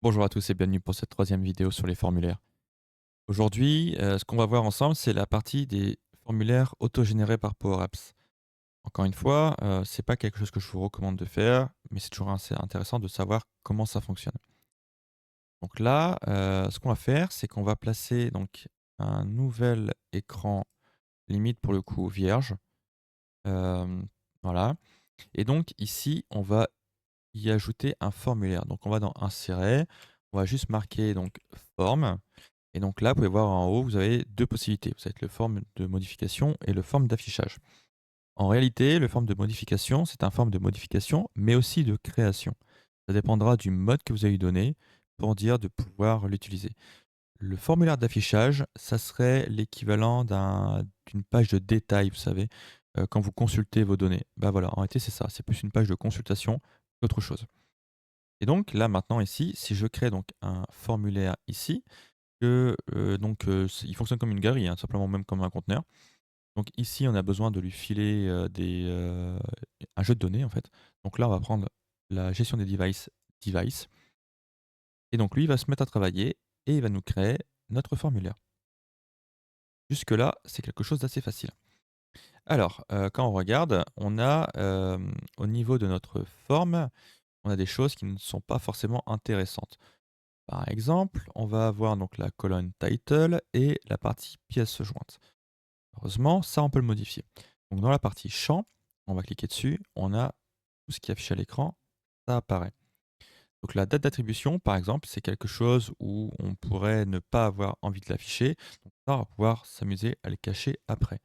Bonjour à tous et bienvenue pour cette troisième vidéo sur les formulaires. Aujourd'hui, ce qu'on va voir ensemble, c'est la partie des formulaires autogénérés par Power Apps. Encore une fois, c'est pas quelque chose que je vous recommande de faire, mais c'est toujours assez intéressant de savoir comment ça fonctionne. Donc là, ce qu'on va faire, c'est qu'on va placer donc un nouvel écran limite pour le coup vierge, hem, voilà. Et donc ici, on va y ajouter un formulaire. Donc on va dans insérer, on va juste marquer donc forme. Et donc là, vous pouvez voir en haut, vous avez 2 possibilités. Vous avez le forme de modification et le forme d'affichage. En réalité, le forme de modification, c'est un forme de modification, mais aussi de création. Ça dépendra du mode que vous avez donné pour dire de pouvoir l'utiliser. Le formulaire d'affichage, ça serait l'équivalent d'une page de détail, vous savez, quand vous consultez vos données. Bah voilà, en réalité, c'est ça. C'est plus une page de consultation qu'autre chose. Et donc là, maintenant, ici, si je crée donc un formulaire ici, il fonctionne comme une galerie, hein, simplement même comme un conteneur. Donc ici, on a besoin de lui filer, un jeu de données, en fait. Donc là, on va prendre la gestion des device et donc lui, il va se mettre à travailler et il va nous créer notre formulaire. Jusque là, c'est quelque chose d'assez facile. Alors, quand on regarde, on a, au niveau de notre forme, on a des choses qui ne sont pas forcément intéressantes. Par exemple, on va avoir donc la colonne title et la partie pièce jointe. Heureusement, ça, on peut le modifier. Donc dans la partie champ, on va cliquer dessus, on a tout ce qui est affiché à l'écran, ça apparaît. Donc la date d'attribution, par exemple, c'est quelque chose où on pourrait ne pas avoir envie de l'afficher. Donc ça, on va pouvoir s'amuser à le cacher après.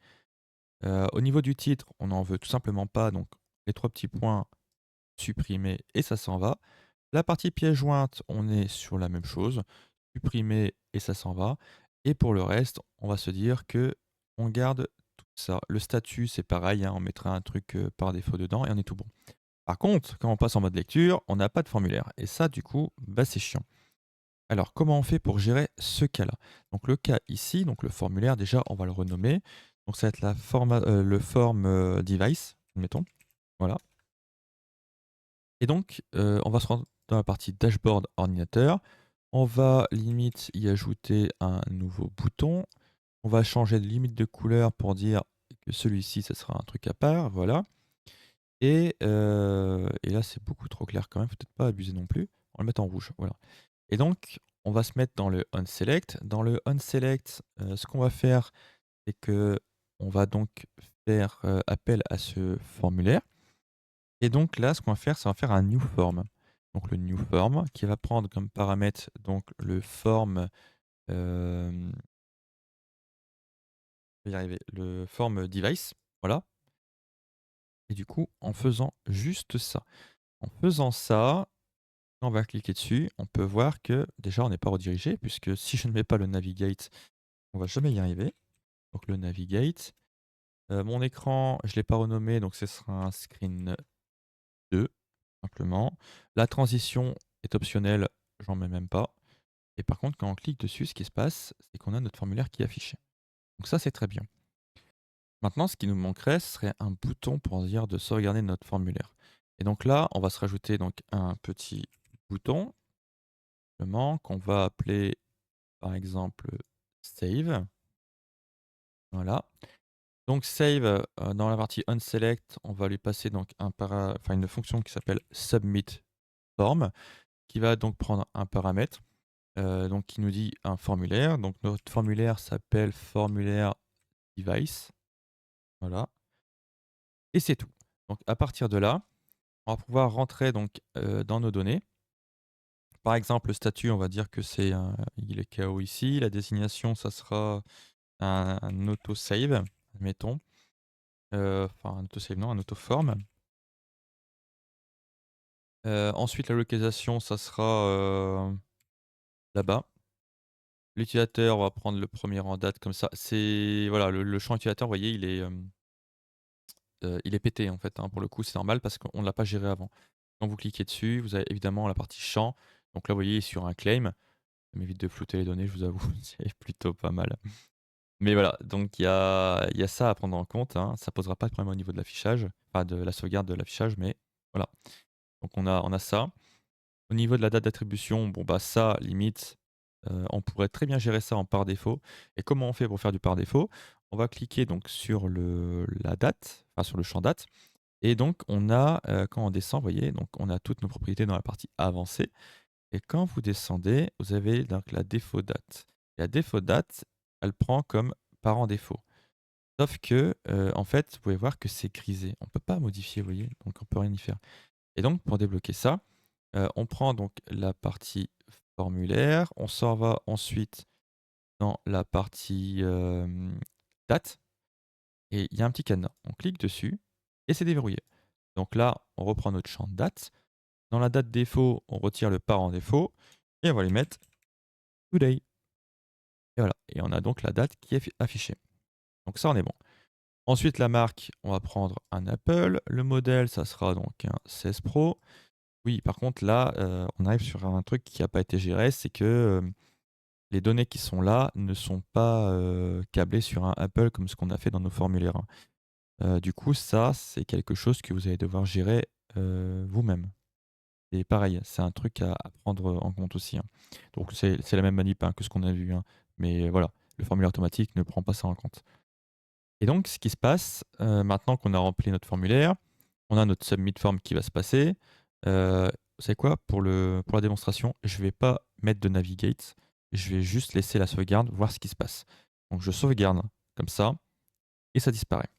Au niveau du titre, on n'en veut tout simplement pas, donc les 3 petits points supprimés et ça s'en va. La partie pièce jointe, on est sur la même chose, supprimer et ça s'en va. Et pour le reste, on va se dire que on garde tout ça. Le statut, c'est pareil, hein, on mettra un truc par défaut dedans et on est tout bon. Par contre, quand on passe en mode lecture, on n'a pas de formulaire. Et ça, du coup, bah, c'est chiant. Alors, comment on fait pour gérer ce cas-là? Donc, le cas ici, donc le formulaire, déjà, on va le renommer. Donc, ça va être le form device, mettons. Voilà. Et donc, on va se rendre dans la partie dashboard ordinateur. On va limite y ajouter un nouveau bouton. On va changer de limite de couleur pour dire que celui-ci, ça sera un truc à part, voilà. Et là, c'est beaucoup trop clair quand même, faut peut-être pas abuser non plus. On va le mettre en rouge, voilà. Et donc, on va se mettre dans le onSelect. Dans le onSelect, ce qu'on va faire, c'est que on va donc faire, appel à ce formulaire. Et donc là, ce qu'on va faire, c'est on va faire un new form. Donc le new form qui va prendre comme paramètre donc le form, hem, je vais y arriver, le form device, voilà. Et du coup, en faisant juste ça, en faisant ça, quand on va cliquer dessus, on peut voir que déjà on n'est pas redirigé puisque si je ne mets pas le navigate, on va jamais y arriver. Donc le navigate, mon écran, je l'ai pas renommé donc ce sera un screen 2 simplement. La transition est optionnelle, j'en mets même pas. Et par contre, quand on clique dessus, ce qui se passe, c'est qu'on a notre formulaire qui est affiché. Donc ça, c'est très bien. Maintenant, ce qui nous manquerait, ce serait un bouton pour dire de sauvegarder notre formulaire. Et donc là, on va se rajouter donc un petit bouton, simplement, qu'on va appeler par exemple save. Voilà. Donc save, dans la partie onSelect, on va lui passer donc une fonction qui s'appelle submit form, qui va donc prendre un paramètre, donc qui nous dit un formulaire. Donc notre formulaire s'appelle formulaire device. Voilà. Et c'est tout. Donc à partir de là, on va pouvoir rentrer donc, dans nos données. Par exemple, le statut, on va dire que il est KO ici. La désignation, ça sera un autosave, admettons. Enfin un autosave non, un autoform. Ensuite la localisation, ça sera, là-bas. L'utilisateur, on va prendre le premier en date comme ça. C'est voilà, le champ utilisateur, vous voyez, il est pété en fait, hein, pour le coup, c'est normal parce qu'on ne l'a pas géré avant. Quand vous cliquez dessus, vous avez évidemment la partie champ. Donc là, vous voyez, sur un claim, ça m'évite de flouter les données, je vous avoue, c'est plutôt pas mal. Mais voilà, donc il y a ça à prendre en compte, hein. Ça posera pas de problème au niveau de l'affichage, enfin de la sauvegarde de l'affichage, mais voilà. Donc on a ça. Au niveau de la date d'attribution, bon, bah, ça, limite, on pourrait très bien gérer ça en par défaut. Et comment on fait pour faire du par défaut? On va cliquer donc sur la date, enfin sur le champ date et donc on a, quand on descend, vous voyez, donc on a toutes nos propriétés dans la partie avancée et quand vous descendez, vous avez donc la défaut date. La défaut date, elle prend comme parent défaut. Sauf que, en fait, vous pouvez voir que c'est grisé. On ne peut pas modifier, vous voyez? Donc on peut rien y faire. Et donc pour débloquer ça, on prend donc la partie formulaire, on s'en va ensuite dans la partie, date et il y a un petit cadenas. On clique dessus et c'est déverrouillé. Donc là, on reprend notre champ date. Dans la date défaut, on retire le parent défaut et on va lui mettre today et voilà et on a donc la date qui est affichée. Donc ça, on est bon. Ensuite, la marque, on va prendre un Apple. Le modèle, ça sera donc un 16 Pro. Oui, par contre, là, on arrive sur un truc qui n'a pas été géré, c'est que, les données qui sont là ne sont pas, câblées sur un Apple comme ce qu'on a fait dans nos formulaires, hein. Du coup, ça, c'est quelque chose que vous allez devoir gérer, vous-même. Et pareil, c'est un truc à prendre en compte aussi, hein. Donc c'est la même manip, hein, que ce qu'on a vu, hein, mais voilà, le formulaire automatique ne prend pas ça en compte. Et donc ce qui se passe, maintenant qu'on a rempli notre formulaire, on a notre submit form qui va se passer. Vous savez quoi? Pour la démonstration, je ne vais pas mettre de navigate, je vais juste laisser la sauvegarde, voir ce qui se passe. Donc je sauvegarde comme ça et ça disparaît.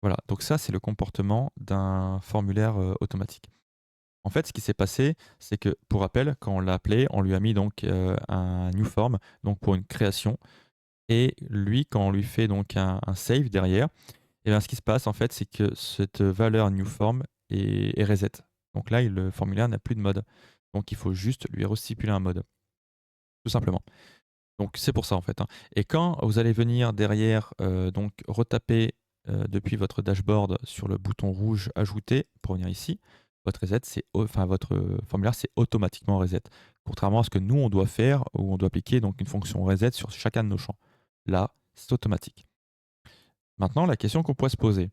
Voilà, donc ça, c'est le comportement d'un formulaire, automatique. En fait, ce qui s'est passé, c'est que, pour rappel, quand on l'a appelé, on lui a mis donc, un new form, donc pour une création et lui, quand on lui fait donc un save derrière, et bien, ce qui se passe, en fait, c'est que cette valeur new form est reset. Donc là, le formulaire n'a plus de mode. Donc il faut juste lui restipuler un mode, tout simplement. Donc c'est pour ça, en fait, hein. Et quand vous allez venir derrière, donc retaper, depuis votre dashboard sur le bouton rouge ajouter pour venir ici, votre reset, enfin votre, formulaire, c'est automatiquement reset. Contrairement à ce que nous, on doit faire, où on doit appliquer donc une fonction reset sur chacun de nos champs. Là, c'est automatique. Maintenant, la question qu'on pourrait se poser,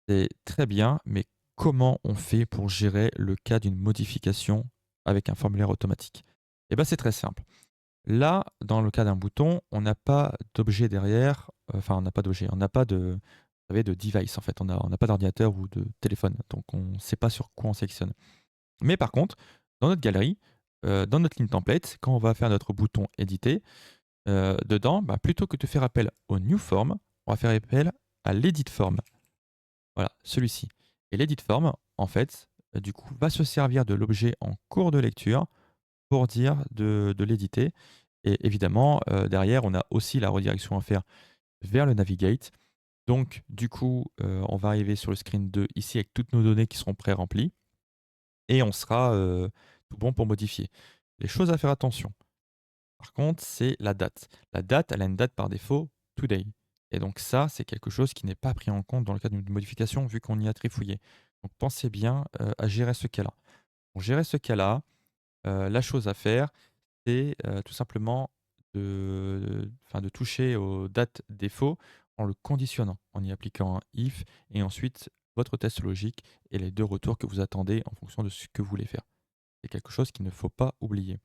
c'est très bien, mais comment on fait pour gérer le cas d'une modification avec un formulaire automatique? Eh ben, c'est très simple. Là, dans le cas d'un bouton, on n'a pas d'objet derrière, enfin on n'a pas d'objet, on n'a pas de, vous savez, de device en fait, on n'a pas d'ordinateur ou de téléphone, donc on ne sait pas sur quoi on sélectionne. Mais par contre, dans notre galerie, dans notre ligne template, quand on va faire notre bouton éditer, dedans, bah, plutôt que de faire appel au new form, on va faire appel à l'edit form. Voilà, celui-ci. Et l'edit form, en fait, du coup, va se servir de l'objet en cours de lecture pour dire de l'éditer. Et évidemment, derrière, on a aussi la redirection à faire vers le navigate. Donc, du coup, on va arriver sur le screen 2 ici avec toutes nos données qui seront pré-remplies et on sera, tout bon pour modifier. Les choses à faire attention, par contre, c'est la date. La date, elle a une date par défaut, today. Et donc ça, c'est quelque chose qui n'est pas pris en compte dans le cadre d'une modification vu qu'on y a trifouillé. Donc pensez bien, à gérer ce cas-là. Pour gérer ce cas-là, la chose à faire, c'est, tout simplement de toucher aux dates défauts en le conditionnant, en y appliquant un if et ensuite votre test logique et les 2 retours que vous attendez en fonction de ce que vous voulez faire. C'est quelque chose qu'il ne faut pas oublier.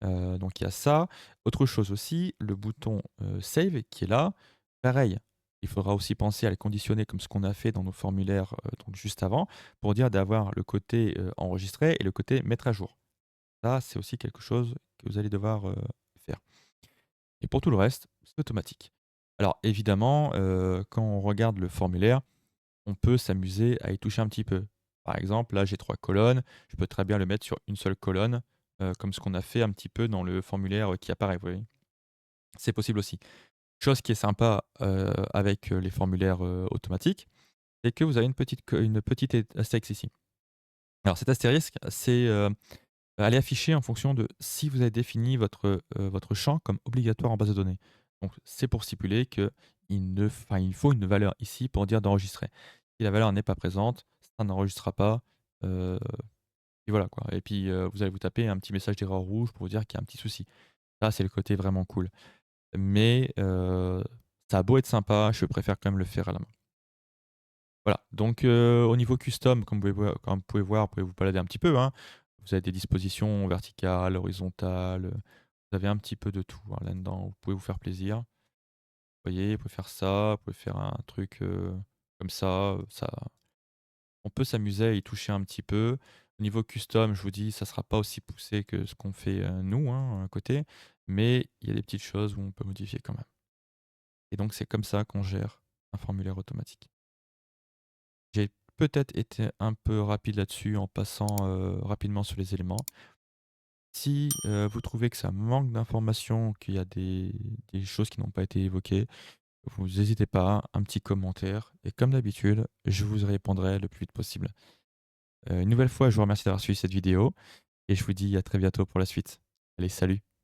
Donc il y a ça. Autre chose aussi, le bouton, save qui est là, pareil, il faudra aussi penser à le conditionner comme ce qu'on a fait dans nos formulaires, donc juste avant, pour dire d'avoir le côté, enregistrer et le côté mettre à jour. Ça, c'est aussi quelque chose que vous allez devoir, faire. Et pour tout le reste, c'est automatique. Alors évidemment, quand on regarde le formulaire, on peut s'amuser à y toucher un petit peu. Par exemple, là, j'ai 3 colonnes, je peux très bien le mettre sur une seule colonne, comme ce qu'on a fait un petit peu dans le formulaire, qui apparaît, vous voyez? C'est possible aussi. Chose qui est sympa, avec, les formulaires, automatiques, c'est que vous avez une petite astérisque ici. Alors cet astérisque, c'est, elle est affichée en fonction de si vous avez défini votre champ comme obligatoire en base de données. Donc c'est pour stipuler il faut une valeur ici pour dire d'enregistrer. Si la valeur n'est pas présente, ça n'enregistrera pas, heu et voilà quoi et puis, vous allez vous taper un petit message d'erreur rouge pour vous dire qu'il y a un petit souci. Ça, c'est le côté vraiment cool. Mais, ça a beau être sympa, je préfère quand même le faire à la main. Voilà, donc au niveau custom, comme vous pouvez voir, vous pouvez vous balader un petit peu, hein. Vous avez des dispositions verticales, horizontales, vous avez un petit peu de tout, hein, là-dedans. Vous pouvez vous faire plaisir. Vous voyez, vous pouvez faire ça, vous pouvez faire un truc, comme ça on peut s'amuser à y toucher un petit peu. Au niveau custom, je vous dis, ça sera pas aussi poussé que ce qu'on fait, nous, hein, à côté, mais il y a des petites choses où on peut modifier quand même et donc c'est comme ça qu'on gère un formulaire automatique. J'ai peut-être été un peu rapide là-dessus en passant, rapidement sur les éléments. Si, vous trouvez que ça manque d'informations, qu'il y a des choses qui n'ont pas été évoquées, vous n'hésitez pas, un petit commentaire et comme d'habitude, je vous répondrai le plus vite possible. Une nouvelle fois, je vous remercie d'avoir suivi cette vidéo et je vous dis à très bientôt pour la suite. Allez, salut!